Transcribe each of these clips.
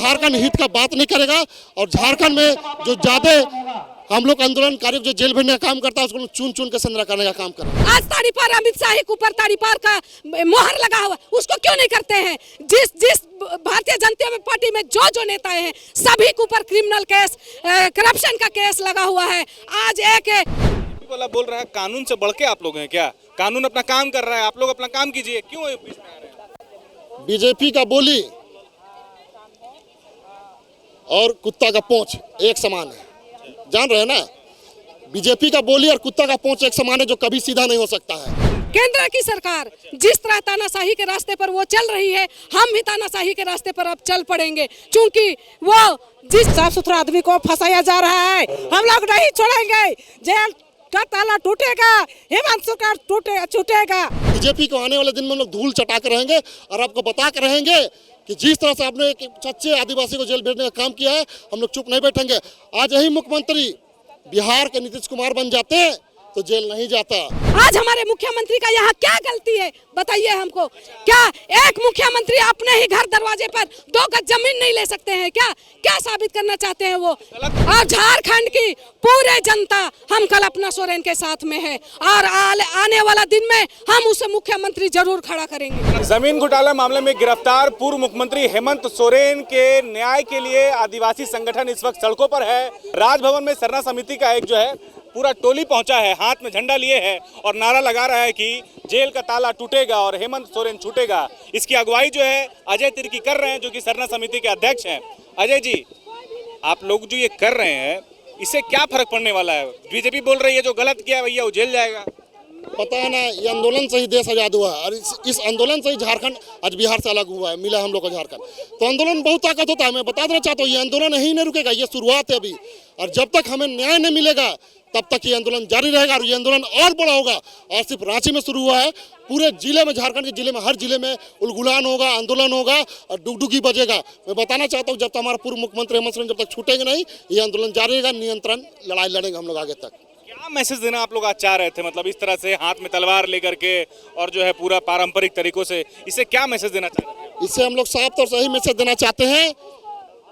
झारखंड हित का बात नहीं करेगा और झारखंड में जो ज्यादा हम लोग आंदोलनकारी जो जेल भेजने का काम करता है उसको चुन चुन के संग्रह करने का काम करें। आज तारीपार अमित शाह के ऊपर तारीपार का मोहर लगा हुआ, उसको क्यों नहीं करते हैं? जिस भारतीय जनता पार्टी में जो नेता हैं सभी के ऊपर क्रिमिनल केस, करप्शन का केस लगा हुआ है। आज एक वाला बोल रहा है कानून से बढ़ के आप लोग हैं क्या? कानून अपना काम कर रहा है, आप लोग अपना काम कीजिए, क्यों बीच में आ रहे हैं? बीजेपी का बोली और कुत्ता का पूंछ एक समान है, जान रहे हैं ना? बीजेपी का बोली और कुत्ता का पूंछ एक समान है, जो कभी सीधा नहीं हो सकता है। केंद्र की सरकार जिस तरह तानाशाही के रास्ते पर वो चल रही है, हम भी तानाशाही के रास्ते पर अब चल पड़ेंगे, क्योंकि वो जिस साफ सुथरा आदमी को फंसाया जा रहा है हम लोग नहीं छोड़ेंगे। जेल का ताला टूटेगा, हिमांशु का छूटेगा। बीजेपी को आने वाले दिन में हम लोग धूल चटा कर रहेंगे और आपको बता कर रहेंगे कि जिस तरह से आपने एक सच्चे आदिवासी को जेल भेजने का काम किया है, हम लोग चुप नहीं बैठेंगे। आज यही मुख्यमंत्री बिहार के नीतीश कुमार बन जाते तो जेल नहीं जाता। आज हमारे मुख्यमंत्री का यहाँ क्या गलती है बताइए हमको? क्या एक मुख्यमंत्री अपने ही घर दरवाजे पर 2 गज जमीन नहीं ले सकते हैं क्या? क्या साबित करना चाहते हैं वो? और झारखंड की पूरे जनता हम कल्पना सोरेन के साथ में है और आने वाला दिन में हम उसे मुख्यमंत्री जरूर खड़ा करेंगे। जमीन घोटाला मामले में गिरफ्तार पूर्व मुख्यमंत्री हेमंत सोरेन के न्याय के लिए आदिवासी संगठन इस वक्त सड़कों पर है। राजभवन में सरना समिति का एक जो है पूरा टोली पहुंचा है, हाथ में झंडा लिए है और नारा लगा रहा है कि जेल का ताला टूटेगा और हेमंत सोरेन छूटेगा। इसकी अगुवाई जो है अजय तिर्की कर रहे हैं, जो कि सरना समिति के अध्यक्ष हैं। अजय जी, आप लोग जो ये कर रहे हैं इससे क्या फर्क पड़ने वाला है? बीजेपी बोल रही है जो गलत किया भैया वो जेल जाएगा। पता है ना, ये आंदोलन से ही देश आजाद हुआ है और इस आंदोलन से ही झारखंड आज बिहार से अलग हुआ है, मिला हम लोग को झारखंड। तो आंदोलन बहुत ताकत होता है। मैं बता देना चाहता हूँ ये आंदोलन यही नहीं रुकेगा, ये शुरुआत है अभी। और जब तक हमें न्याय नहीं मिलेगा तब तक ये आंदोलन जारी रहेगा और ये आंदोलन और बड़ा होगा। और सिर्फ रांची में शुरू हुआ है, पूरे जिले में, झारखंड के जिले में, हर जिले में उलगुलान होगा, आंदोलन होगा और डुगडुगी बजेगा। मैं बताना चाहता हूँ जब तक हमारा पूर्व मुख्यमंत्री हेमंत सोरेन जब तक छूटेंगे नहीं, ये आंदोलन जारी रहेगा। नियंत्रण लड़ाई लड़ेंगे हम लोग आगे तक। क्या मैसेज देना आप लोग आज चाह रहे थे? मतलब इस तरह से हाथ में तलवार लेकर के और जो है पूरा पारंपरिक तरीकों से, इससे क्या मैसेज देना चाह रहे थे? इससे हम लोग साफ तौर से यही मैसेज देना चाहते हैं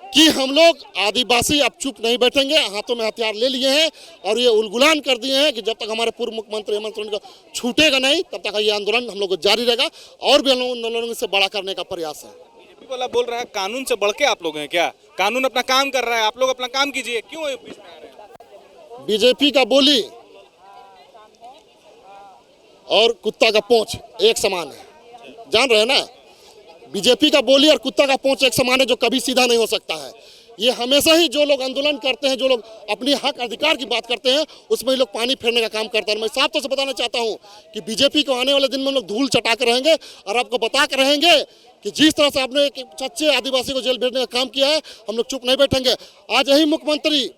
कि हम लोग आदिवासी अब चुप नहीं बैठेंगे, हाथों में हथियार ले लिए हैं और ये उलगुलान कर दिए हैं कि जब तक हमारे पूर्व मुख्यमंत्री हेमंत सोरेन का छूटेगा नहीं तब तक ये आंदोलन हम लोग को जारी रहेगा और भी हम लोग आंदोलन से बड़ा करने का प्रयास है। बीजेपी वाला बोल रहा है कानून से बढ़ के आप लोग हैं क्या? कानून अपना काम कर रहा है, आप लोग अपना काम कीजिए, क्यों बीच में आ रहे हैं? बीजेपी का बोली और कुत्ता का पूंछ एक समान है, जान रहे हैं ना? बीजेपी का बोली और कुत्ता का पूंछ एक समान है, जो कभी सीधा नहीं हो सकता है। ये हमेशा ही जो लोग आंदोलन करते हैं, जो लोग अपनी हक अधिकार की बात करते हैं, उसमें लोग पानी फेरने का काम करते हैं। मैं साफ तौर से बताना चाहता हूँ कि बीजेपी को आने वाले दिन में हम लोग धूल चटा कर रहेंगे और आपको बता कर रहेंगे कि जिस तरह से आपने एक सच्चे आदिवासी को जेल भेजने का काम किया है, हम लोग चुप नहीं बैठेंगे। आज यही मुख्यमंत्री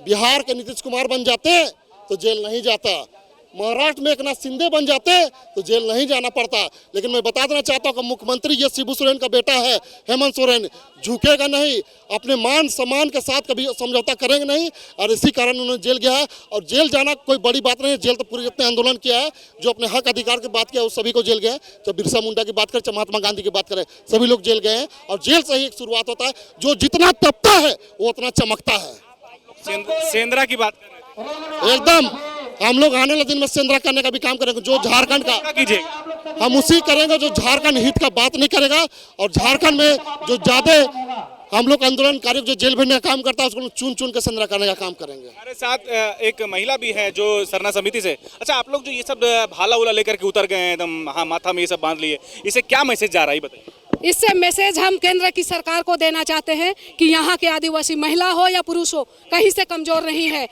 बिहार के नीतीश कुमार बन जाते तो जेल नहीं जाता, महाराष्ट्र में एकनाथ शिंदे बन जाते तो जेल नहीं जाना पड़ता। लेकिन मैं बता देना चाहता हूँ कि मुख्यमंत्री ये शिबू सोरेन का बेटा है, हेमंत सोरेन झुकेगा नहीं, अपने मान सम्मान के साथ कभी समझौता करेंगे नहीं और इसी कारण उन्होंने जेल गया है। और जेल जाना कोई बड़ी बात नहीं है, जेल तो पूरे जितने आंदोलन किया है, जो अपने हक अधिकार की बात किया, उस सभी को जेल गए हैं। चाहे बिरसा मुंडा की बात करें, चाहे महात्मा गांधी की बात करें, सभी लोग जेल गए हैं और जेल से ही एक शुरुआत होता है। जो जितना तपता है वो उतना चमकता है। सेंद्रा की बात कर रहे हैं एकदम, हम लोग आने वाले दिन में सेंद्रा करने का भी काम करेंगे, जो झारखंड का कीजिए, हम उसी करेंगे जो झारखंड हित का बात नहीं करेगा और झारखंड में जो ज्यादा हम लोग आंदोलनकारी जो जेल भेजने का काम करता है उसको चुन चुन के संग्रह करने का काम करेंगे। हमारे साथ एक महिला भी है जो सरना समिति से। अच्छा, आप लोग जो ये सब भाला उला लेकर के उतर गए हैं एकदम, हाँ, माथा में ये सब बांध लिए, इससे क्या मैसेज जा रहा है बताइए? इससे मैसेज हम केंद्र की सरकार को देना चाहते हैं कि यहाँ के आदिवासी महिला हो या पुरुष हो, कहीं से कमजोर नहीं है।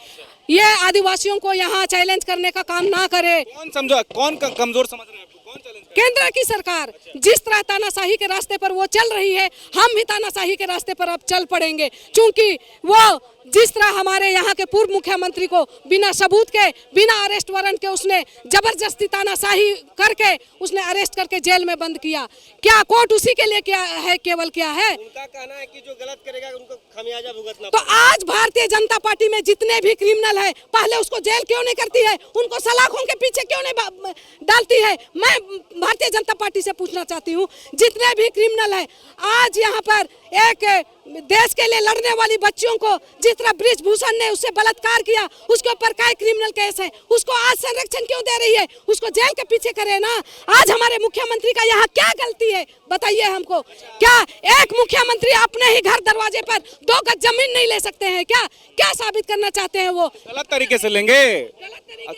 ये आदिवासियों को यहाँ चैलेंज करने का काम ना करे। कौन समझो, कौन कमजोर समझ रहे हैं आपको? कौन चैलेंज? केंद्र की सरकार जिस तरह तानाशाही के रास्ते पर वो चल रही है, हम भी तानाशाही के रास्ते पर अब चल पड़ेंगे, क्योंकि वो जिस तरह हमारे यहाँ के पूर्व मुख्यमंत्री को बिना सबूत के, बिना अरेस्ट वारंट के उसने जबरदस्ती तानाशाही करके उसने अरेस्ट करके जेल में बंद किया। क्या कोर्ट उसी के लिए क्या है? केवल क्या है? उनका कहना है कि जो गलत करेगा उनको खमियाजा भुगतना। तो आज भारतीय जनता पार्टी में जितने भी क्रिमिनल है, पहले उसको जेल क्यों नहीं करती है? उनको सलाखों के पीछे क्यों नहीं डालती है? मैं भारतीय जनता पार्टी से पूछना चाहती हूँ, जितने भी क्रिमिनल है, आज यहाँ पर एक देश के लिए लड़ने वाली बच्चियों को जिस तरह बृजभूषण ने उससे बलात्कार किया, उसके ऊपर क्या क्रिमिनल केस है, उसको आज संरक्षण क्यों दे रही है? उसको जेल के पीछे करे ना। आज हमारे मुख्यमंत्री का यहाँ क्या गलती है बताइए हमको। क्या एक मुख्यमंत्री अपने ही घर दरवाजे पर 2 गज जमीन नहीं ले सकते हैं? क्या क्या साबित करना चाहते हैं वो? गलत तरीके से लेंगे,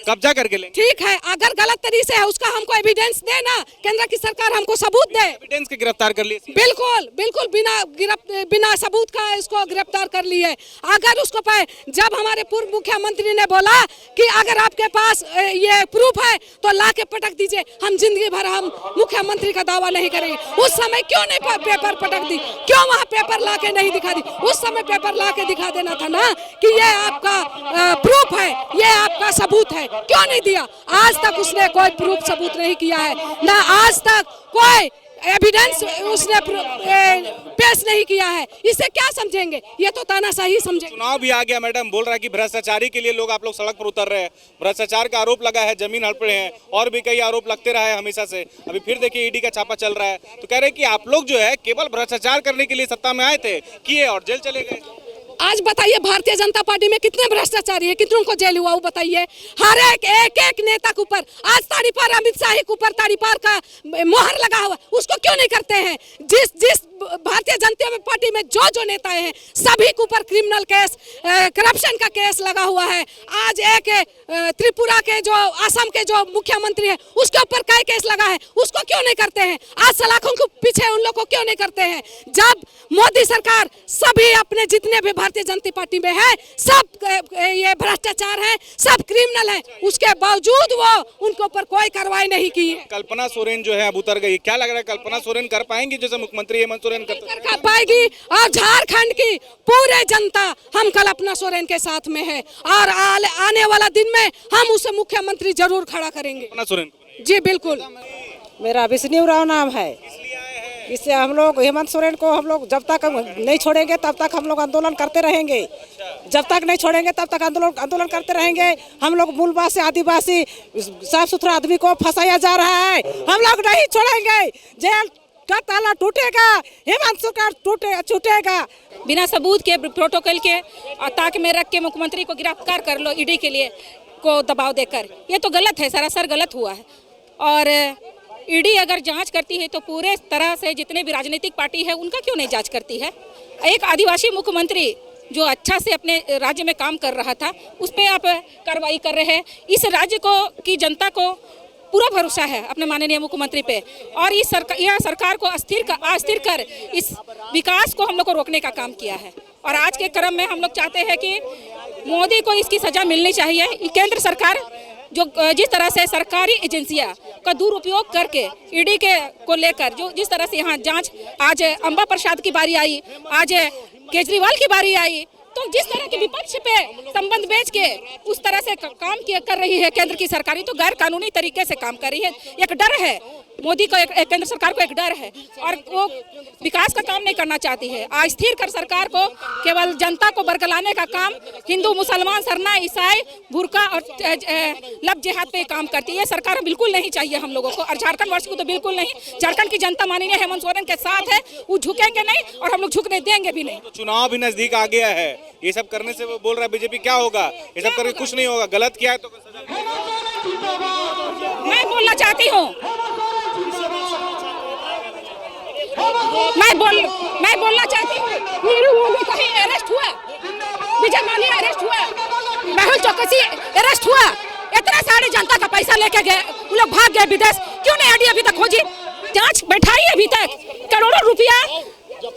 कब्जा करके लेंगे। ठीक है, अगर गलत तरीके से है उसका हमको एविडेंस दे ना, केंद्र की सरकार हमको सबूत दे। एविडेंस के गिरफ्तार कर लिए। बिल्कुल बिल्कुल, बिना सबूत का इसको गिरफ्तार कर लिए। अगर उसको पाए, जब हमारे पूर्व मुख्यमंत्री ने बोला कि अगर आपके पास ये प्रूफ है तो ला के पटक दीजिए, हम जिंदगी भर हम मुख्यमंत्री का दावा नहीं करेंगे। उस समय क्यों नहीं पेपर पटक दी? क्यों वहाँ पेपर ला के नहीं दिखा दी? उस समय पेपर ला के दिखा देना था ना कि ये आपका प्रूफ है, ये आपका सबूत है। क्यों नहीं दिया? आज तक उसने कोई प्रूफ सबूत नहीं किया है, ना आज तक कोई एविडेंस उसने पेश नहीं किया है। इसे क्या समझेंगे? ये तो तानाशाही समझेंगे। चुनाव भी आ गया, मैडम बोल रहा है कि भ्रष्टाचारी के लिए लोग आप लोग सड़क पर उतर रहे हैं, भ्रष्टाचार का आरोप लगा है, जमीन हड़प रहे हैं, और भी कई आरोप लगते रहे हैं हमेशा से। अभी फिर देखिए ईडी का छापा चल रहा है, तो कह रहे हैं कि आप लोग जो है केवल भ्रष्टाचार करने के लिए सत्ता में आए थे, किए और जेल चले गए। आज बताइए भारतीय जनता पार्टी में कितने भ्रष्टाचारी है, कितनों को जेल हुआ वो बताइए। हर एक नेता के ऊपर, आज ताड़ीपार अमित शाह के ऊपर ताड़ीपार का मोहर लगा हुआ, उसको क्यों नहीं करते हैं? जिस भारतीय जनता पार्टी में जो नेताएं हैं सभी के ऊपर क्रिमिनल केस, करप्शन का केस लगा हुआ है। आज एक त्रिपुरा के जो असम के जो मुख्यमंत्री है उसके ऊपर कई केस लगा है, उसको क्यों नहीं करते हैं? आज सलाखों के पीछे उन लोग को क्यों नहीं करते हैं? जब मोदी सरकार सभी अपने जितने भी भारतीय जनता पार्टी में है सब ये भ्रष्टाचार है, सब क्रिमिनल है, उसके बावजूद वो उनके ऊपर कोई कार्रवाई नहीं की है। कल्पना सोरेन जो है अब उतर गई, क्या लग रहा है कल्पना सोरेन कर पाएंगी जैसे मुख्यमंत्री हेमंत सोरेन कर पाएगी? और झारखंड की पूरे जनता हम कल्पना सोरेन के साथ में है, और आने वाला दिन में हम उसे मुख्यमंत्री जरूर खड़ा करेंगे। कल्पना सोरेन जी बिल्कुल। मेरा विष्णु राव नाम है। इससे हम लोग हेमंत सोरेन को हम लोग जब तक नहीं छोड़ेंगे तब तक हम लोग आंदोलन करते रहेंगे, जब तक नहीं छोड़ेंगे तब तक आंदोलन करते रहेंगे। हम लोग मूलवासी आदिवासी साफ सुथरा आदमी को फंसाया जा रहा है, हम लोग नहीं छोड़ेंगे। जेल का ताला टूटेगा, हेमंत सरकार छूटेगा। बिना सबूत के, प्रोटोकॉल के ताक में रख के मुख्यमंत्री को गिरफ्तार कर लो ईडी के लिए को दबाव देकर, ये तो गलत है, सरासर गलत हुआ है। और ईडी अगर जांच करती है तो पूरे तरह से जितने भी राजनीतिक पार्टी है उनका क्यों नहीं जांच करती है? एक आदिवासी मुख्यमंत्री जो अच्छा से अपने राज्य में काम कर रहा था उस पर आप कार्रवाई कर रहे हैं। इस राज्य को की जनता को पूरा भरोसा है अपने माननीय मुख्यमंत्री पे, और इस सरकार को अस्थिर कर इस विकास को हम लोग को रोकने का काम किया है। और आज के क्रम में हम लोग चाहते हैं कि मोदी को इसकी सजा मिलनी चाहिए। केंद्र सरकार जो जिस तरह से सरकारी एजेंसियां का दुरुपयोग करके ईडी के को लेकर जो जिस तरह से यहाँ जांच, आज अंबा प्रसाद की बारी आई, आज केजरीवाल की बारी आई, तो जिस तरह के विपक्ष पे संबंध बेच के उस तरह से काम कर रही है केंद्र की सरकारी, तो गैर कानूनी तरीके से काम कर रही है। एक डर है मोदी को, केंद्र सरकार को एक डर है, और वो विकास का काम नहीं करना चाहती है। अस्थिर कर सरकार को केवल जनता को बरगलाने का काम हिंदू मुसलमान सरना ईसाई बुर्का और लब जिहाद पे काम करती है। ये सरकार बिल्कुल नहीं चाहिए हम लोगों को, और झारखंड वर्ष को तो बिल्कुल नहीं। झारखंड की जनता माननीय हेमंत सोरेन के साथ है, वो झुकेंगे नहीं और हम लोग झुकने देंगे भी नहीं। चुनाव भी नजदीक आ गया है, ये सब करने से वो बोल रहा है बीजेपी क्या होगा, ये सब करके कुछ नहीं होगा, गलत किया है तो मैं बोलना चाहती हूँ, मैं बोलना चाहती हूँ, नीरू मोदी कहीं अरेस्ट हुआ, विजय माल्या अरेस्ट हुआ, मेहुल चौकसी अरेस्ट हुआ, इतना सारी जनता का पैसा लेके गए, वो लोग भाग गए विदेश, क्यों नहीं ईडी अभी तक खोजी, जांच बैठाई अभी तक? करोड़ों रुपया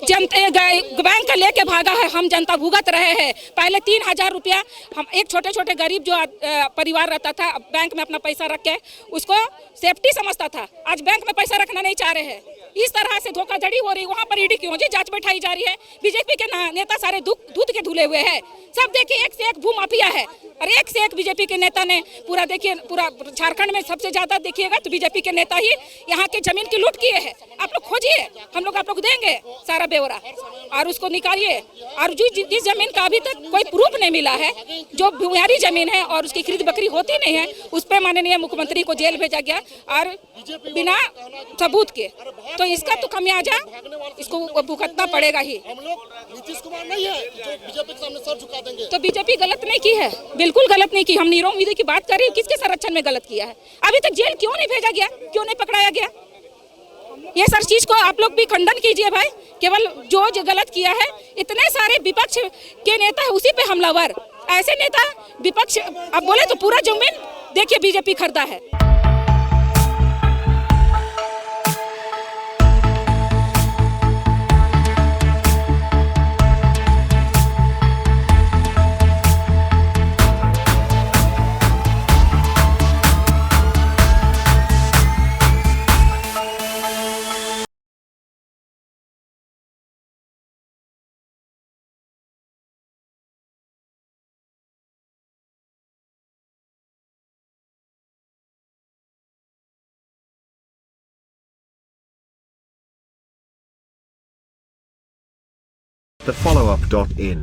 जनता बैंक का लेके भागा है, हम जनता भुगत रहे हैं। पहले 3000 रुपया हम एक छोटे गरीब जो परिवार रहता था बैंक में अपना पैसा रख के उसको सेफ्टी समझता था, आज बैंक में पैसा रखना नहीं चाह रहे हैं। इस तरह से धोखाधड़ी हो रही, वहाँ पर ईडी क्यों जी जांच बैठाई जा रही है? बीजेपी के नेता सारे दूध के धुले हुए हैं, सब देखिए एक से एक भू माफिया है। और एक से एक बीजेपी के नेता ने पूरा देखिए, पूरा झारखंड में सबसे ज्यादा देखिएगा तो बीजेपी के नेता ही यहाँ के जमीन की लूट किए हैं। आप लोग खोजिए, हम लोग आप लोग देंगे सारा ब्यौरा और उसको निकालिए। और जिस जमीन का अभी तक कोई प्रूफ नहीं मिला है, जो भूमियारी जमीन है और उसकी खरीद बकरी होती नहीं है, उस पर माननीय मुख्यमंत्री को जेल भेजा गया और बिना सबूत के। तो इसका तो खमियाजा इसको भुगतना पड़ेगा ही। हम लोग नीतीश कुमार नहीं है जो बीजेपी के सामने सर झुका देंगे। तो बीजेपी गलत नहीं की है, बिल्कुल गलत नहीं की। हम नीरव मोदी की बात कर रहे हैं, किसके संरक्षण में गलत किया है? अभी तक जेल क्यों नहीं भेजा गया, क्यों नहीं पकड़ाया गया? ये सर चीज को आप लोग भी खंडन कीजिए भाई। केवल जो गलत किया है, इतने सारे विपक्ष के नेता है उसी पे हमलावर। ऐसे नेता विपक्ष अब बोले तो पूरा जमीन देखिए बीजेपी खरीदा है। The Follow-Up.in.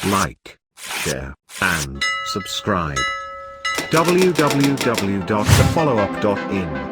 Like, share, and subscribe. www.thefollowup.in